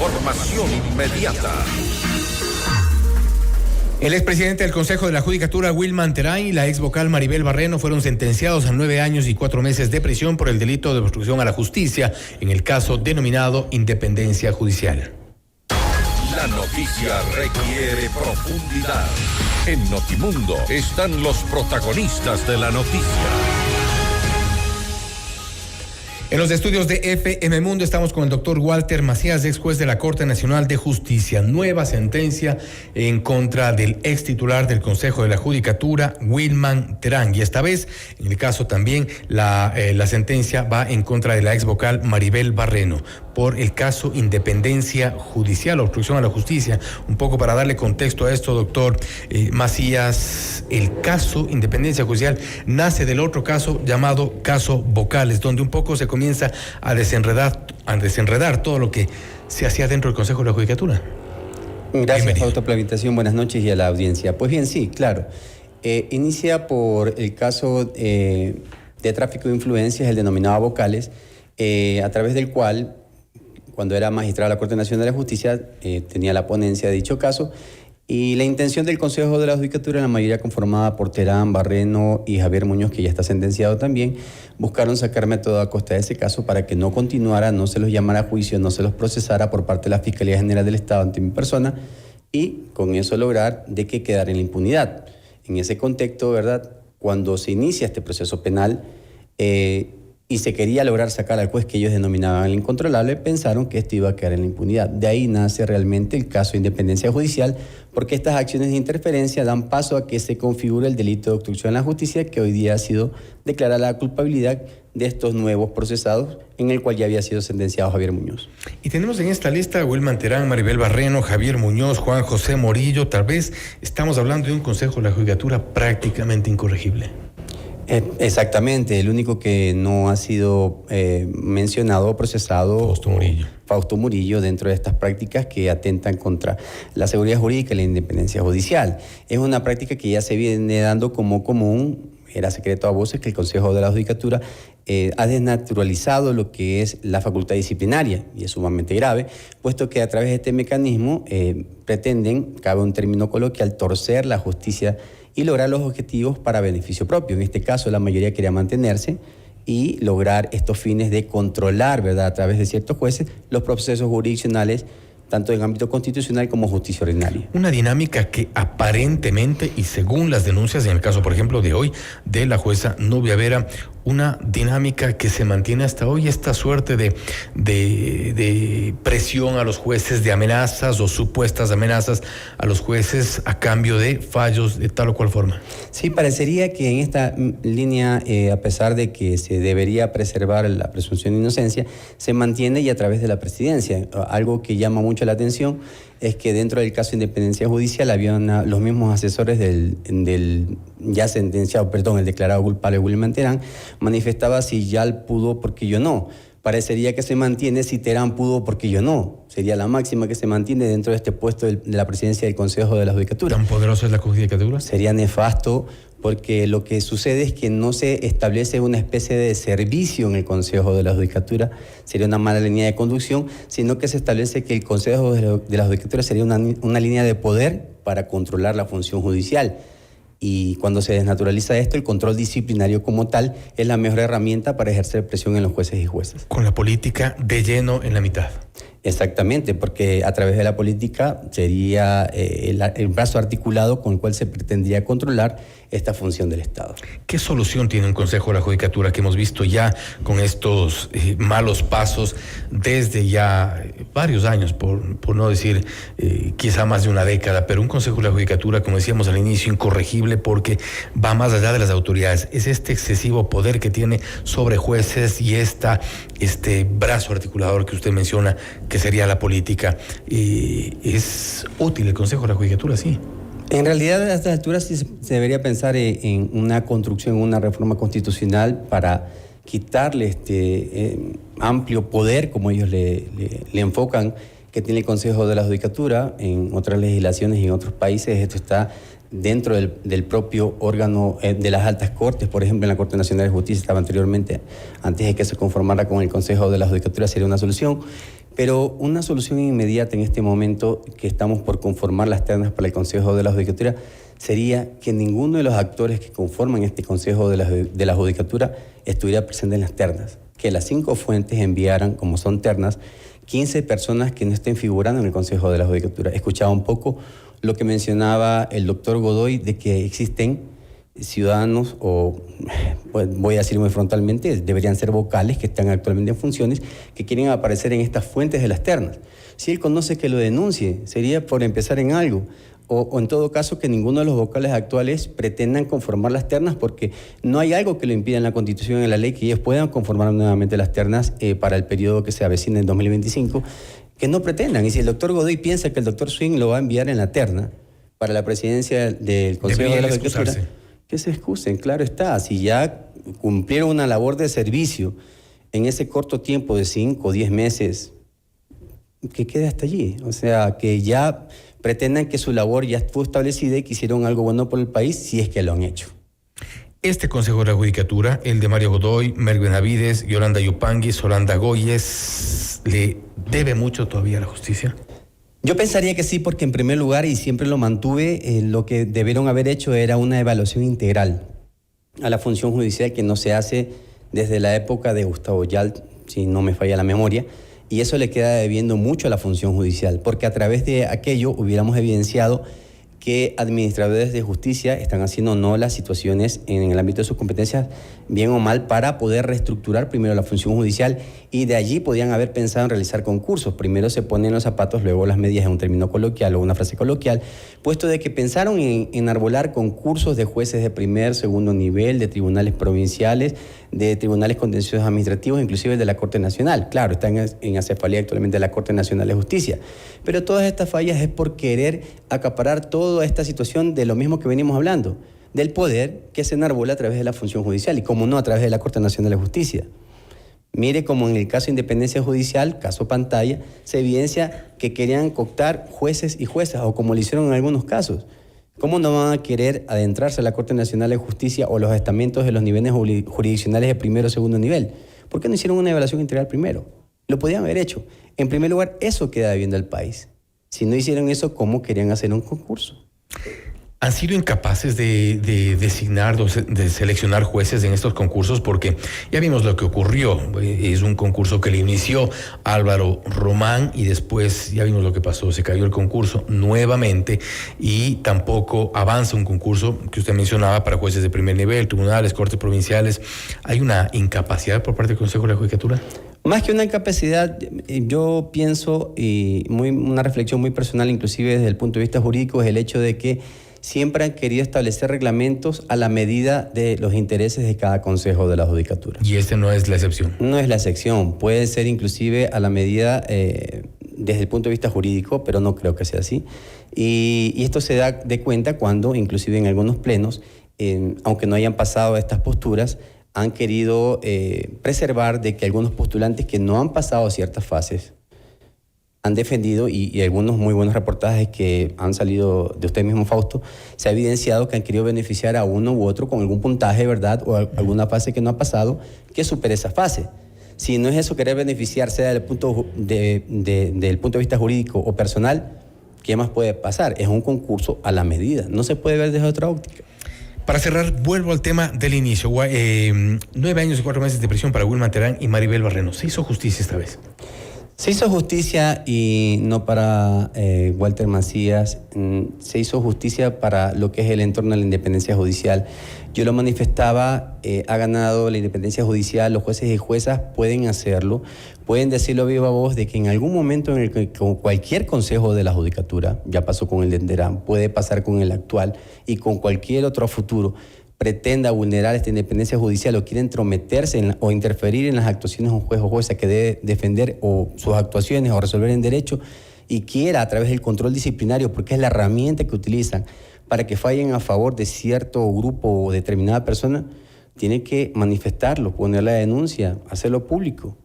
Información inmediata. El expresidente del Consejo de la Judicatura, Wilman Terán, y la ex vocal Maribel Barreno fueron sentenciados a 9 años y 4 meses de prisión por el delito de obstrucción a la justicia en el caso denominado Independencia Judicial. La noticia requiere profundidad. En Notimundo están los protagonistas de la noticia. En los estudios de FM Mundo estamos con el doctor Walter Macías, ex juez de la Corte Nacional de Justicia. Nueva sentencia en contra del ex titular del Consejo de la Judicatura, Wilman Terán. Y esta vez, en el caso también, la sentencia va en contra de la ex vocal Maribel Barreno por el caso Independencia Judicial, obstrucción a la justicia. Un poco para darle contexto a esto, doctor Macías, el caso Independencia Judicial nace del otro caso llamado caso Vocales, donde un poco se comienza a desenredar todo lo que se hacía dentro del Consejo de la Judicatura. Gracias, Fausto, por la invitación. Buenas noches y a la audiencia. Pues bien, sí, claro. Inicia por el caso de tráfico de influencias, el denominado Vocales, a través del cual, cuando era magistrado de la Corte Nacional de Justicia, tenía la ponencia de dicho caso, y la intención del Consejo de la Judicatura, en la mayoría conformada por Terán, Barreno y Javier Muñoz, que ya está sentenciado también, buscaron sacarme a toda costa de ese caso para que no continuara, no se los llamara a juicio, no se los procesara por parte de la Fiscalía General del Estado ante mi persona, y con eso lograr de que quedara en la impunidad. En ese contexto, ¿verdad?, cuando se inicia este proceso penal, y se quería lograr sacar al juez que ellos denominaban el incontrolable, pensaron que esto iba a quedar en la impunidad. De ahí nace realmente el caso de Independencia Judicial, porque estas acciones de interferencia dan paso a que se configure el delito de obstrucción a la justicia, que hoy día ha sido declarada la culpabilidad de estos nuevos procesados, en el cual ya había sido sentenciado Javier Muñoz. Y tenemos en esta lista a Wilman Terán, Maribel Barreno, Javier Muñoz, Juan José Morillo. Tal vez estamos hablando de un Consejo de la Judicatura prácticamente incorregible. Exactamente, el único que no ha sido mencionado o procesado, Fausto Murillo, dentro de estas prácticas que atentan contra la seguridad jurídica y la independencia judicial. Es una práctica que ya se viene dando como común, era secreto a voces que el Consejo de la Judicatura ha desnaturalizado lo que es la facultad disciplinaria, y es sumamente grave, puesto que a través de este mecanismo pretenden, cabe un término coloquial, torcer la justicia y lograr los objetivos para beneficio propio. En este caso, la mayoría quería mantenerse y lograr estos fines de controlar, ¿verdad?, a través de ciertos jueces, los procesos jurisdiccionales, tanto en ámbito constitucional como justicia ordinaria. Una dinámica que aparentemente, y según las denuncias, en el caso, por ejemplo, de hoy, de la jueza Nubia Vera, una dinámica que se mantiene hasta hoy, esta suerte de presión a los jueces, de amenazas o supuestas amenazas a los jueces a cambio de fallos de tal o cual forma. Sí, parecería que en esta línea, a pesar de que se debería preservar la presunción de inocencia, se mantiene y a través de la presidencia. Algo que llama mucho la atención es que dentro del caso de Independencia Judicial había los mismos asesores del ya sentenciado, el declarado culpable Wilman Terán, manifestaba si Yal pudo, porque yo no. Parecería que se mantiene si Terán pudo, porque yo no. Sería la máxima que se mantiene dentro de este puesto de la presidencia del Consejo de la Judicatura. ¿Tan poderosa es la Judicatura? Sería nefasto, porque lo que sucede es que no se establece una especie de servicio en el Consejo de la Judicatura, sería una mala línea de conducción, sino que se establece que el Consejo de la Judicatura sería una línea de poder para controlar la función judicial. Y cuando se desnaturaliza esto, el control disciplinario como tal es la mejor herramienta para ejercer presión en los jueces y juezas. Con la política de lleno en la mitad. Exactamente, porque a través de la política sería el brazo articulado con el cual se pretendría controlar esta función del Estado. ¿Qué solución tiene un Consejo de la Judicatura que hemos visto ya con estos malos pasos desde ya varios años, por no decir quizá más de una década, pero un Consejo de la Judicatura, como decíamos al inicio, incorregible porque va más allá de las autoridades? Es este excesivo poder que tiene sobre jueces y este brazo articulador que usted menciona, que sería la política. ¿Es útil el Consejo de la Judicatura? Sí. En realidad, a estas alturas sí se debería pensar en una construcción, una reforma constitucional para quitarle este amplio poder, como ellos le enfocan, que tiene el Consejo de la Judicatura. En otras legislaciones y en otros países esto está dentro del propio órgano de las altas cortes. Por ejemplo, en la Corte Nacional de Justicia estaba anteriormente, antes de que se conformara con el Consejo de la Judicatura, sería una solución. Pero una solución inmediata en este momento que estamos por conformar las ternas para el Consejo de la Judicatura sería que ninguno de los actores que conforman este Consejo de la Judicatura estuviera presente en las ternas. Que las 5 fuentes enviaran, como son ternas, 15 personas que no estén figurando en el Consejo de la Judicatura. Escuchaba un poco lo que mencionaba el doctor Godoy de que existen ciudadanos, o pues, voy a decir muy frontalmente, deberían ser vocales que están actualmente en funciones, que quieren aparecer en estas fuentes de las ternas. Si él conoce, que lo denuncie, sería por empezar en algo. O en todo caso que ninguno de los vocales actuales pretendan conformar las ternas, porque no hay algo que lo impida en la Constitución y en la ley que ellos puedan conformar nuevamente las ternas para el periodo que se avecina en 2025, que no pretendan. Y si el doctor Godoy piensa que el doctor Swing lo va a enviar en la terna para la presidencia del Consejo de la Judicatura, que se excusen, claro está. Si ya cumplieron una labor de servicio en ese corto tiempo de 5 o 10 meses, que quede hasta allí. O sea, que ya pretendan que su labor ya fue establecida y que hicieron algo bueno por el país, si es que lo han hecho. Este Consejo de la Judicatura, el de Mario Godoy, Merck Benavides, Yolanda Yupanqui, Solanda Goyes, ¿le debe mucho todavía a la justicia? Yo pensaría que sí, porque en primer lugar, y siempre lo mantuve, lo que debieron haber hecho era una evaluación integral a la función judicial, que no se hace desde la época de Gustavo Yalt, si no me falla la memoria, y eso le queda debiendo mucho a la función judicial, porque a través de aquello hubiéramos evidenciado que administradores de justicia están haciendo no las situaciones en el ámbito de sus competencias, bien o mal, para poder reestructurar primero la función judicial, y de allí podían haber pensado en realizar concursos. Primero se ponen los zapatos, luego las medias, en un término coloquial o una frase coloquial, puesto de que pensaron en enarbolar concursos de jueces de primer, segundo nivel, de tribunales provinciales, de tribunales contenciosos administrativos, inclusive de la Corte Nacional. Claro, están en acefalía actualmente de la Corte Nacional de Justicia. Pero todas estas fallas es por querer acaparar toda esta situación de lo mismo que venimos hablando, del poder que se enarbola a través de la función judicial y, como no, a través de la Corte Nacional de Justicia. Mire como en el caso de independencia judicial, caso pantalla, se evidencia que querían cooptar jueces y juezas, o como lo hicieron en algunos casos. ¿Cómo no van a querer adentrarse a la Corte Nacional de Justicia o los estamentos de los niveles jurisdiccionales de primero o segundo nivel? ¿Por qué no hicieron una evaluación integral primero? Lo podían haber hecho. En primer lugar, eso queda debiendo al país. Si no hicieron eso, ¿cómo querían hacer un concurso? ¿Han sido incapaces de designar, de seleccionar jueces en estos concursos? Porque ya vimos lo que ocurrió. Es un concurso que le inició Álvaro Román y después ya vimos lo que pasó. Se cayó el concurso nuevamente y tampoco avanza un concurso que usted mencionaba para jueces de primer nivel, tribunales, cortes provinciales. ¿Hay una incapacidad por parte del Consejo de la Judicatura? Más que una incapacidad, yo pienso, y una reflexión muy personal, inclusive desde el punto de vista jurídico, es el hecho de que siempre han querido establecer reglamentos a la medida de los intereses de cada Consejo de la Judicatura. Y este no es la excepción. No es la excepción. Puede ser inclusive a la medida desde el punto de vista jurídico, pero no creo que sea así. Y esto se da de cuenta cuando, inclusive en algunos plenos, aunque no hayan pasado estas posturas, han querido preservar de que algunos postulantes que no han pasado ciertas fases han defendido, y algunos muy buenos reportajes que han salido de usted mismo, Fausto, se ha evidenciado que han querido beneficiar a uno u otro con algún puntaje, ¿verdad?, o alguna fase que no ha pasado, que supere esa fase. Si no es eso, querer beneficiar, sea del punto de vista jurídico o personal, ¿qué más puede pasar? Es un concurso a la medida, no se puede ver desde otra óptica. Para cerrar, vuelvo al tema del inicio. 9 años y 4 meses de prisión para Wilman Terán y Maribel Barreno. ¿Se hizo justicia esta vez? Se hizo justicia, y no para Walter Macías, se hizo justicia para lo que es el entorno de la independencia judicial. Yo lo manifestaba, ha ganado la independencia judicial, los jueces y juezas pueden hacerlo, pueden decirlo a viva voz de que en algún momento en el que con cualquier consejo de la judicatura, ya pasó con el de Terán, puede pasar con el actual y con cualquier otro futuro, pretenda vulnerar esta independencia judicial o quiere entrometerse o interferir en las actuaciones de un juez o jueza que debe defender o sus actuaciones o resolver en derecho, y quiera a través del control disciplinario, porque es la herramienta que utilizan para que fallen a favor de cierto grupo o determinada persona, tiene que manifestarlo, poner la denuncia, hacerlo público.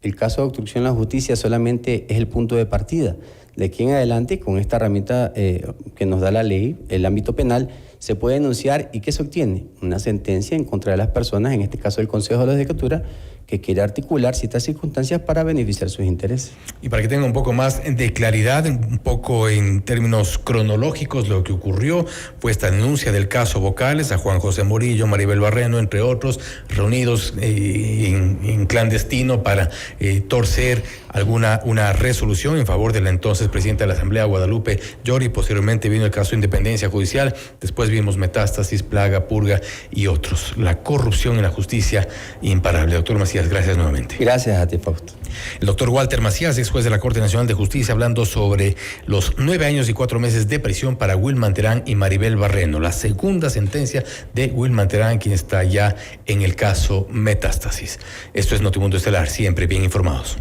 El caso de obstrucción a la justicia solamente es el punto de partida. De aquí en adelante, con esta herramienta que nos da la ley, el ámbito penal, se puede denunciar y ¿qué se obtiene? Una sentencia en contra de las personas, en este caso el Consejo de la Judicatura, que quiere articular ciertas circunstancias para beneficiar sus intereses. Y para que tenga un poco más de claridad, un poco en términos cronológicos, lo que ocurrió fue esta denuncia del caso Vocales a Juan José Morillo, Maribel Barreno, entre otros, reunidos en clandestino para torcer una resolución en favor del entonces presidente de la Asamblea, Guadalupe Llori. Posteriormente vino el caso de Independencia Judicial, después vimos Metástasis, Plaga, Purga y otros. La corrupción en la justicia imparable. Doctor Macías, gracias nuevamente. Gracias a ti, Fausto. El doctor Walter Macías, ex juez de la Corte Nacional de Justicia, hablando sobre los 9 años y 4 meses de prisión para Wilman Terán y Maribel Barreno. La segunda sentencia de Wilman Terán, quien está ya en el caso Metástasis. Esto es Notimundo Estelar, siempre bien informados.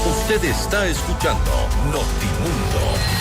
Usted está escuchando Notimundo.